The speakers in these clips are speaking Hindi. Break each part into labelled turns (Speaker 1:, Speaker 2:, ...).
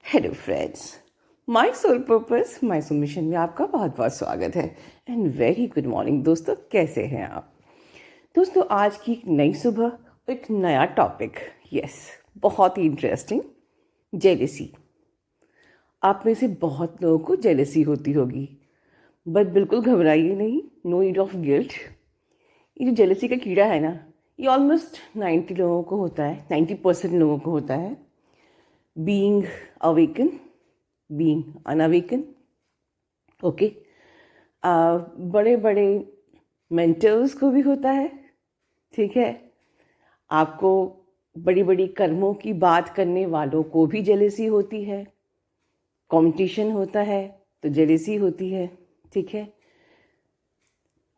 Speaker 1: Hello friends, my soul purpose my soul mission में आपका बहुत बहुत स्वागत है एंड वेरी गुड मॉर्निंग दोस्तों। कैसे हैं आप दोस्तों? आज की एक नई सुबह, एक नया टॉपिक। यस, बहुत ही इंटरेस्टिंग। जेलेसी। आप में से बहुत लोगों को जेलेसी होती होगी, बट बिल्कुल घबराइए नहीं, नो नीड ऑफ गिल्ट। ये जो जेलेसी का कीड़ा है ना, ये ऑलमोस्ट 90 लोगों को होता है, 90% लोगों को होता है। Being awaken, being unawaken. Okay, बड़े बड़े मेंटर्स को भी होता है, ठीक है। आपको बड़ी बड़ी कर्मों की बात करने वालों को भी जेलेसी होती है। कंपटीशन होता है तो जेलेसी होती है, ठीक है।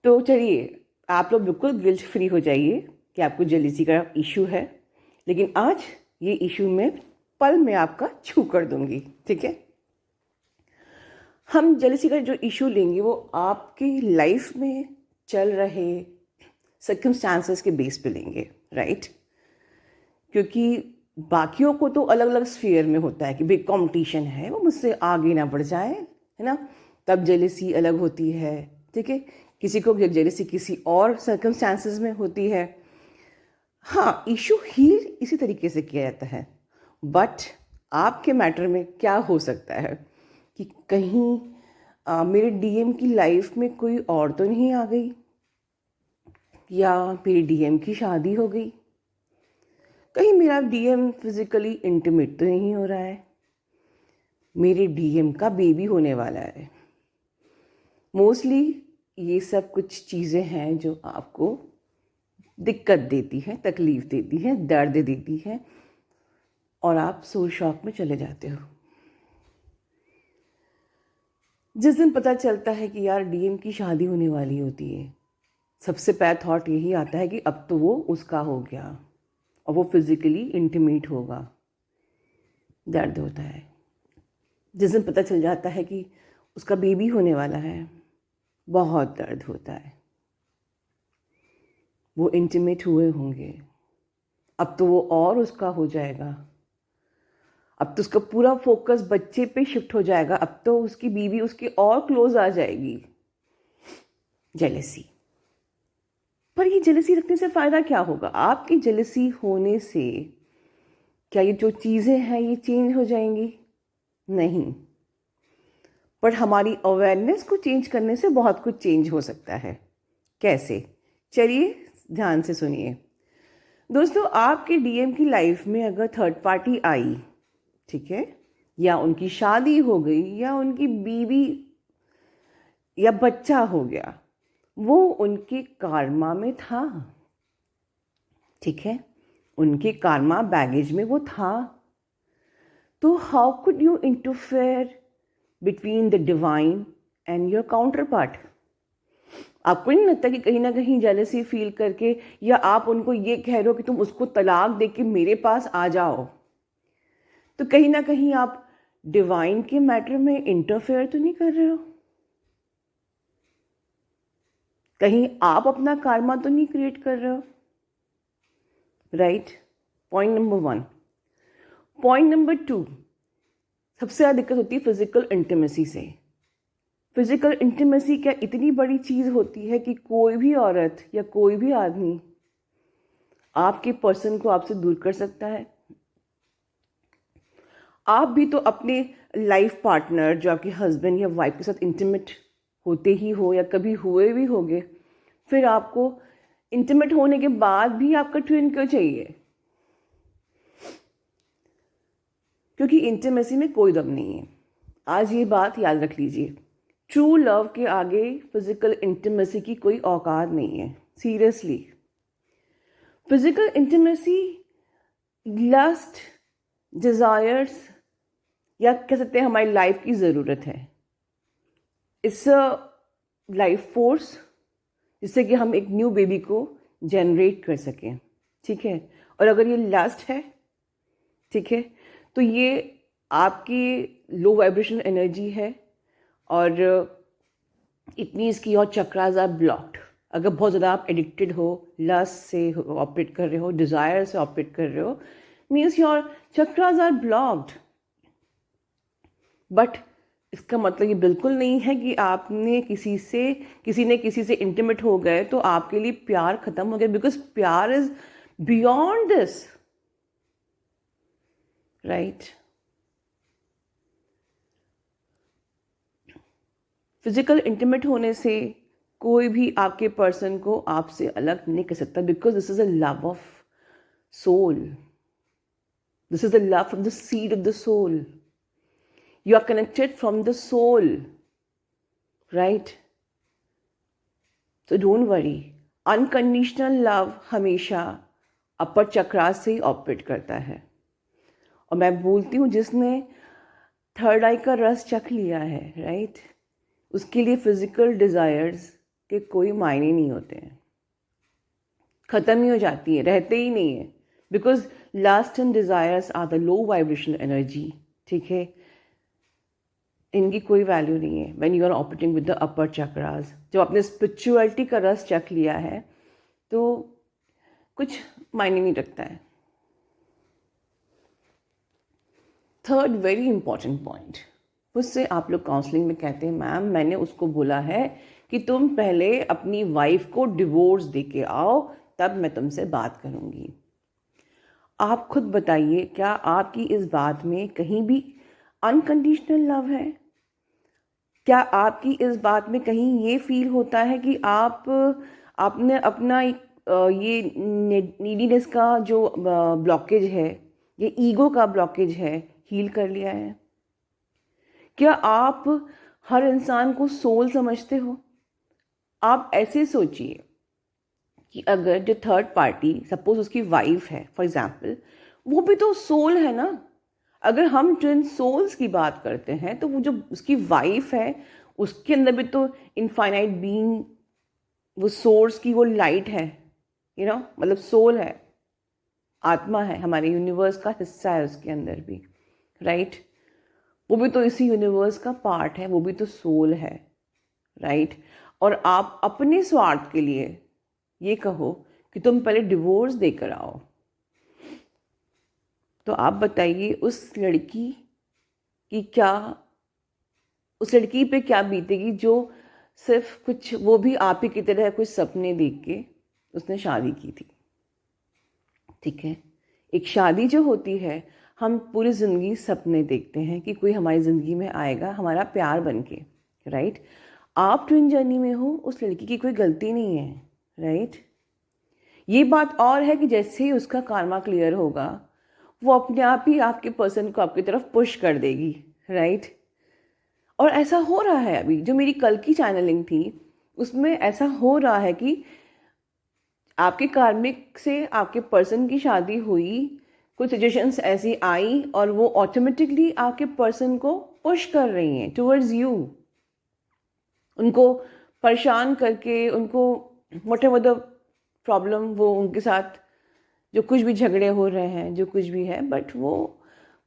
Speaker 1: तो चलिए, आप लोग बिल्कुल गिल्ट फ्री हो जाइए कि आपको जेलेसी का इशू है, लेकिन आज ये इशू मैं पल में आपका छू कर दूंगी, ठीक है। हम जेलेसी का जो इशू लेंगे वो आपकी लाइफ में चल रहे सर्कमस्टांसेस के बेस पे लेंगे, राइट। क्योंकि बाकियों को तो अलग अलग स्फीयर में होता है कि भाई कंपटीशन है, वो मुझसे आगे ना बढ़ जाए, है ना, तब जेलेसी अलग होती है, ठीक है। किसी को जेलेसी किसी और सर्कमस्टांसेस में होती है। हाँ, इशू हील इसी तरीके से किया जाता है, बट आपके मैटर में क्या हो सकता है कि कहीं मेरे डीएम की लाइफ में कोई और तो नहीं आ गई, या मेरी डीएम की शादी हो गई, कहीं मेरा डीएम फिजिकली इंटीमेट तो नहीं हो रहा है, मेरे डीएम का बेबी होने वाला है। मोस्टली ये सब कुछ चीज़ें हैं जो आपको दिक्कत देती हैं, तकलीफ देती हैं, दर्द देती हैं, और आप सोल शॉक में चले जाते हो। जिस दिन पता चलता है कि यार डीएम की शादी होने वाली होती है, सबसे पहला थॉट यही आता है कि अब तो वो उसका हो गया और वो फिजिकली इंटीमेट होगा। दर्द होता है। जिस दिन पता चल जाता है कि उसका बेबी होने वाला है, बहुत दर्द होता है। वो इंटीमेट हुए होंगे, अब तो वो और उसका हो जाएगा, अब तो उसका पूरा फोकस बच्चे पे शिफ्ट हो जाएगा, अब तो उसकी बीवी उसके और क्लोज आ जाएगी। जेलेसी। पर ये जेलेसी रखने से फ़ायदा क्या होगा? आपकी जेलेसी होने से क्या ये जो चीज़ें हैं ये चेंज हो जाएंगी? नहीं। पर हमारी अवेयरनेस को चेंज करने से बहुत कुछ चेंज हो सकता है। कैसे? चलिए ध्यान से सुनिए दोस्तों। आपके डीएम की लाइफ में अगर थर्ड पार्टी आई, ठीक है, या उनकी शादी हो गई, या उनकी बीवी या बच्चा हो गया, वो उनके कार्मा में था, ठीक है, उनके कार्मा बैगेज में वो था। तो how could you interfere between the divine and your counter part? आपको नहीं लगता कि कहीं ना कहीं जेलसी फील करके, या आप उनको ये कह रहे हो कि तुम उसको तलाक दे के मेरे पास आ जाओ, तो कहीं ना कहीं आप डिवाइन के मैटर में इंटरफेयर तो नहीं कर रहे हो? कहीं आप अपना कार्मा तो नहीं क्रिएट कर रहे हो? Right. Point number 1। Point number 2, सबसे ज़्यादा दिक्कत होती है फिजिकल इंटीमेसी से। फिजिकल इंटीमेसी क्या इतनी बड़ी चीज़ होती है कि कोई भी औरत या कोई भी आदमी आपके पर्सन को आपसे दूर कर सकता है। आप भी तो अपने लाइफ पार्टनर, जो आपके हस्बैंड या वाइफ के साथ इंटीमेट होते ही हो या कभी हुए भी होंगे, फिर आपको इंटीमेट होने के बाद भी आपका ट्विन क्यों चाहिए? क्योंकि इंटीमेसी में कोई दम नहीं है। आज ये बात याद रख लीजिए, ट्रू लव के आगे फिजिकल इंटीमेसी की कोई औकात नहीं है। Seriously, physical intimacy lust, desires, या कह सकते हैं हमारी लाइफ की ज़रूरत है। इट्स अ लाइफ फोर्स, जिससे कि हम एक न्यू बेबी को जनरेट कर सकें, ठीक है। और अगर ये लस्ट है, ठीक है, तो ये आपकी लो वाइब्रेशनल एनर्जी है, और इट मीन्स कि योर चक्रास आर ब्लॉक्ड। अगर बहुत ज़्यादा आप एडिक्टेड हो, लस्ट से ऑपरेट कर रहे हो, डिज़ायर से ऑपरेट कर रहे हो, means your chakras are blocked. But इसका मतलब ये बिल्कुल नहीं है कि आपने किसी ने किसी से इंटीमेट हो गए तो आपके लिए प्यार खत्म हो गया, बिकॉज प्यार is beyond this, right? Physical intimate होने से कोई भी आपके पर्सन को आपसे अलग नहीं कर सकता, because this is a love of soul, this is the love from the seed of the soul, you are connected from the soul, right? So don't worry, unconditional love हमेशा अपर चक्रा से ऑपरेट करता है। और मैं बोलती हूँ जिसने थर्ड आई का रस चख लिया है, राइट, उसके लिए फिजिकल डिज़ायर्स के कोई मायने नहीं होते हैं, ख़त्म ही हो जाती है, रहते ही नहीं है, because last and desires are the low vibrational energy, ठीक है? इनकी कोई वैल्यू नहीं है when you are operating with the upper chakras. जब आपने स्पिरिचुअलिटी का रस चख लिया है तो कुछ मायने नहीं रखता है। थर्ड वेरी इंपॉर्टेंट पॉइंट, उससे आप लोग काउंसलिंग में कहते हैं मैम मैंने उसको बोला है कि तुम पहले अपनी वाइफ को डिवोर्स दे के आओ तब मैं तुमसे बात करूँगी। आप खुद बताइए, क्या आपकी इस बात में कहीं भी अनकंडीशनल लव है? क्या आपकी इस बात में कहीं ये फील होता है कि आपने अपना एक ये नीडीनेस का जो ब्लॉकेज है, ये ईगो का ब्लॉकेज है, हील कर लिया है? क्या आप हर इंसान को सोल समझते हो? आप ऐसे सोचिए कि अगर जो थर्ड पार्टी सपोज उसकी वाइफ है फॉर एग्जाम्पल, वो भी तो सोल है ना। अगर हम ट्विन सोल्स की बात करते हैं तो वो जो उसकी वाइफ है उसके अंदर भी तो इनफाइनाइट बीइंग, वो सोर्स की वो लाइट है, मतलब सोल है, आत्मा है, हमारे यूनिवर्स का हिस्सा है उसके अंदर भी, राइट? वो भी तो इसी यूनिवर्स का पार्ट है, वो भी तो सोल है, राइट? और आप अपने स्वार्थ के लिए ये कहो कि तुम पहले डिवोर्स देकर आओ, तो आप बताइए उस लड़की पे क्या बीतेगी जो सिर्फ कुछ, वो भी आप ही की तरह कुछ सपने देख के उसने शादी की थी, ठीक है? एक शादी जो होती है, हम पूरी ज़िंदगी सपने देखते हैं कि कोई हमारी ज़िंदगी में आएगा हमारा प्यार बन के, राइट? आप ट्विन जर्नी में हो, उस लड़की की कोई गलती नहीं है, राइट? ये बात और है कि जैसे ही उसका कार्मा क्लियर होगा वो अपने आप ही आपके पर्सन को आपकी तरफ पुश कर देगी, राइट? और ऐसा हो रहा है, अभी जो मेरी कल की चैनलिंग थी उसमें ऐसा हो रहा है कि आपके कार्मिक से आपके पर्सन की शादी हुई, कुछ सजेशंस ऐसी आई और वो ऑटोमेटिकली आपके पर्सन को पुश कर रही हैं टुवर्ड्स यू, उनको परेशान करके, उनको व्हाटएवर द प्रॉब्लम, वो उनके साथ जो कुछ भी झगड़े हो रहे हैं, जो कुछ भी है, बट वो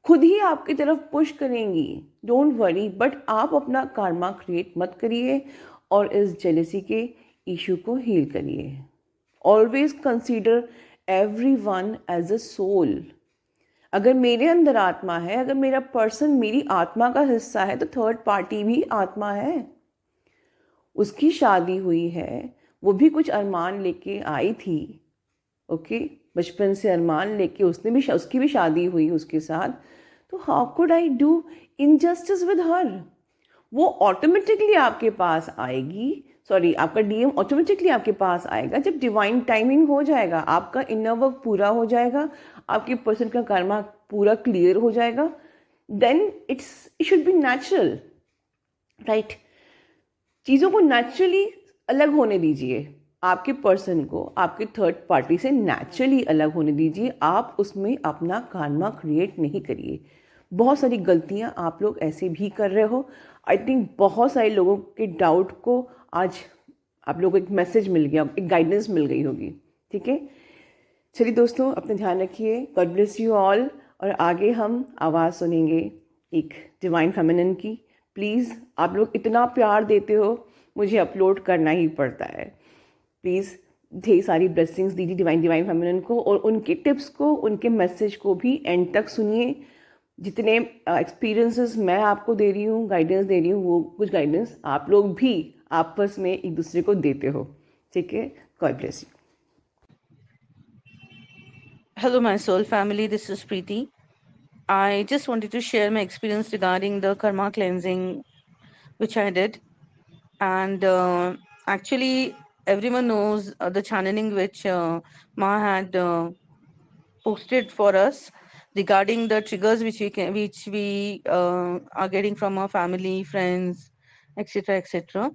Speaker 1: खुद ही आपकी तरफ पुश करेंगी, डोंट वरी। बट आप अपना कार्मा क्रिएट मत करिए और इस जेलसी के इशू को हील करिए। Always consider everyone as a soul. अगर मेरे अंदर आत्मा है, अगर मेरा पर्सन मेरी आत्मा का हिस्सा है, तो थर्ड पार्टी भी आत्मा है, उसकी शादी हुई है, वो भी कुछ अरमान लेके आई थी, ओके? बचपन से अरमान लेके उसकी भी शादी हुई उसके साथ, तो how could I do injustice with her? वो ऑटोमेटिकली आपके पास आएगी, सॉरी, आपका डीएम ऑटोमेटिकली आपके पास आएगा जब डिवाइन टाइमिंग हो जाएगा, आपका इनर वर्क पूरा हो जाएगा, आपके पर्सन का कर्मा पूरा क्लियर हो जाएगा, then it should be natural, right? चीज़ों को नेचुरली अलग होने दीजिए, आपके पर्सन को आपके थर्ड पार्टी से नेचुरली अलग होने दीजिए, आप उसमें अपना कार्मा क्रिएट नहीं करिए। बहुत सारी गलतियां आप लोग ऐसे भी कर रहे हो। आई थिंक बहुत सारे लोगों के डाउट को आज आप लोगों को एक मैसेज मिल गया, एक गाइडेंस मिल गई होगी, ठीक है? चलिए दोस्तों, अपना ध्यान रखिए, गॉड ब्लेस यू ऑल। और आगे हम आवाज़ सुनेंगे एक डिवाइन फेमिनिन की। प्लीज़, आप लोग इतना प्यार देते हो, मुझे अपलोड करना ही पड़ता है। प्लीज़ ढेर सारी ब्लेसिंग्स दीजिए डिवाइन फेमिनिन को, और उनके टिप्स को, उनके मैसेज को भी एंड तक सुनिए। जितने एक्सपीरियंसेस मैं आपको दे रही हूँ, गाइडेंस दे रही हूँ, वो कुछ गाइडेंस आप लोग भी आपस में एक दूसरे को देते हो. ठीक है. God bless you.
Speaker 2: Hello, my soul family. This is Preeti. I just wanted to share my experience regarding the karma cleansing which I did. And actually, everyone knows the channeling which Ma had posted for us regarding the triggers which we are getting from our family, friends, etc., etc.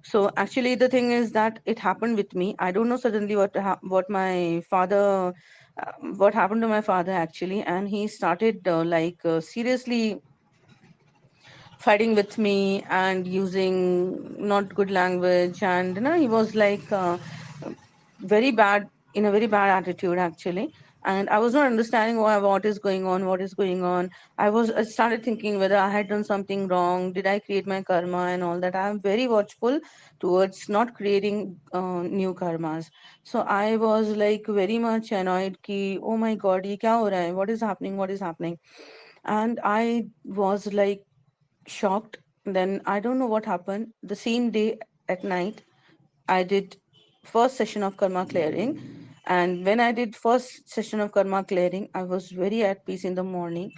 Speaker 2: So actually, the thing is that it happened with me. I don't know suddenly what my father, what happened to my father actually, and he started seriously fighting with me and using not good language, and he was like very bad, in a very bad attitude actually. And I was not understanding what is going on, what is going on. I started thinking whether I had done something wrong, did I create my karma and all that. I am very watchful towards not creating new karmas. So I was like very much annoyed ki oh my god, ye kya ho raha hai, what is happening, what is happening. And I was like shocked. Then I don't know what happened. The same day at night, I did first session of karma clearing. And when I did first session of karma clearing, I was very at peace in the morning.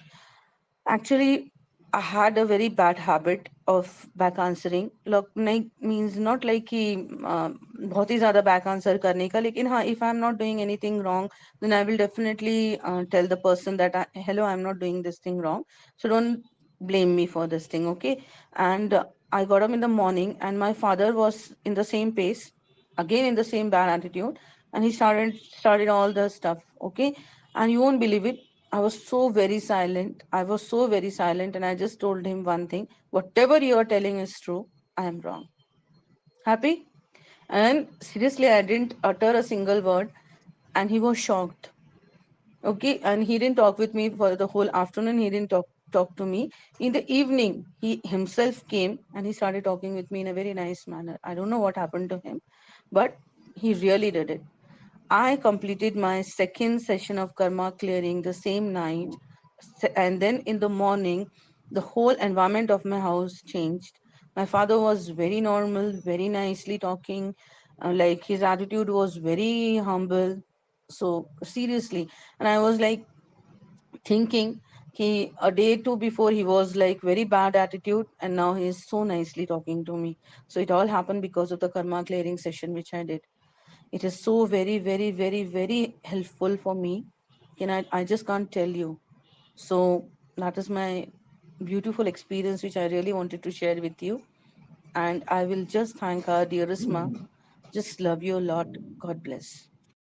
Speaker 2: Actually, I had a very bad habit of back answering. Look, नहीं means not like कि बहुत ही ज़्यादा back answer करने का, लेकिन हाँ, if I'm not doing anything wrong, then I will definitely tell the person that hello, I'm not doing this thing wrong. So don't blame me for this thing, okay? And I got up in the morning, and my father was in the same pace, again in the same bad attitude, and he started all the stuff, okay? And you won't believe it, I was so very silent. I was so very silent, and I just told him one thing: whatever you are telling is true, I am wrong. Happy? And seriously, I didn't utter a single word, and he was shocked. Okay, and he didn't talk with me for the whole afternoon. He didn't talk to me. In the evening, he himself came and he started talking with me in a very nice manner. I don't know what happened to him, but he really did it. I completed my second session of karma clearing the same night, and then in the morning, the whole environment of my house changed. My father was very normal, very nicely talking, like his attitude was very humble. So, seriously, and I was like thinking, he a day two before he was like very bad attitude, and now he's so nicely talking to me. So, it all happened because of the karma clearing session which I did. It is so very, very, very, very helpful for me. I just can't tell you. So that is my beautiful experience which I really wanted to share with you. And I will just thank our dearest ma. Just love you a lot. God bless.